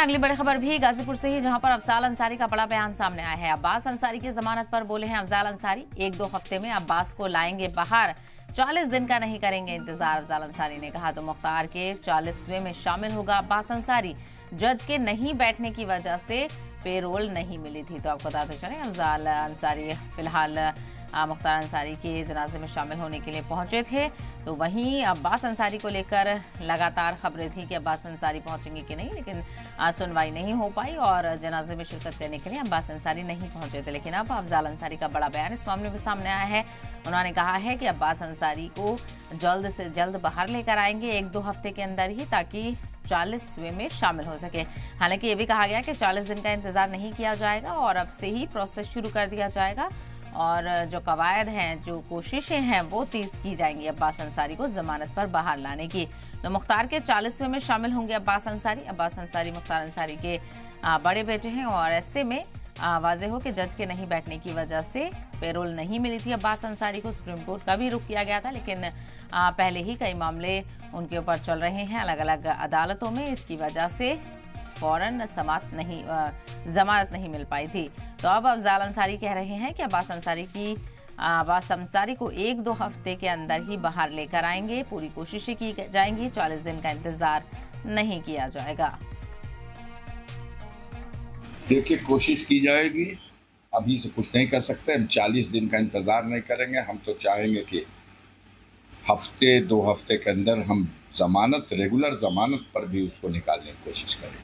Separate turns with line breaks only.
अगली बड़ी खबर भी गाजीपुर से ही, जहां पर अफजाल अंसारी का बड़ा बयान सामने आया है। अब्बास अंसारी की जमानत पर बोले हैं अफजाल अंसारी, 1-2 हफ्ते में अब्बास को लाएंगे बाहर, 40 दिन का नहीं करेंगे इंतजार। अफजाल अंसारी ने कहा तो मुख्तार के 40वें में शामिल होगा अब्बास अंसारी। जज के नहीं बैठने की वजह से पेरोल नहीं मिली थी। तो आपको बताते चलें अफजाल अंसारी फिलहाल मुख्तार अंसारी के जनाजे में शामिल होने के लिए पहुंचे थे। तो वहीं अब्बास अंसारी को लेकर लगातार खबरें थी कि अब्बास अंसारी पहुंचेंगे कि नहीं, लेकिन सुनवाई नहीं हो पाई और जनाजे में शिरकत करने के लिए अब्बास अंसारी नहीं पहुंचे थे। लेकिन अब अफजाल अंसारी का बड़ा बयान इस मामले में सामने आया है। उन्होंने कहा है कि अब्बास अंसारी को जल्द से जल्द बाहर लेकर आएंगे 1-2 हफ्ते के अंदर ही, ताकि 40वें में शामिल हो सके। हालांकि ये भी कहा गया कि 40 दिन का इंतजार नहीं किया जाएगा और अब से ही प्रोसेस शुरू कर दिया जाएगा और जो कवायद हैं, जो कोशिशें हैं, वो तेज की जाएंगी अब्बास अंसारी को जमानत पर बाहर लाने की। तो मुख्तार के 40वें में शामिल होंगे अब्बास अंसारी। अब्बास अंसारी मुख्तार अंसारी के बड़े बेटे हैं और ऐसे में वाज़ेह हो कि जज के नहीं बैठने की वजह से पेरोल नहीं मिली थी अब्बास अंसारी को। सुप्रीम कोर्ट का भी रुख किया गया था, लेकिन पहले ही कई मामले उनके ऊपर चल रहे हैं अलग अलग अदालतों में। इसकी वजह से फौरन जमानत नहीं मिल पाई थी। तो अब अफजाल अंसारी कह रहे हैं कि अब्बास अंसारी को 1-2 हफ्ते के अंदर ही बाहर लेकर आएंगे। पूरी कोशिशें की जाएंगी, 40 दिन का इंतजार नहीं किया जाएगा।
देखिए, कोशिश की जाएगी, अभी से कुछ नहीं कर सकते। हम 40 दिन का इंतजार नहीं करेंगे। हम तो चाहेंगे कि हफ्ते 2 हफ्ते के अंदर हम रेगुलर जमानत पर भी उसको निकालने की कोशिश करें।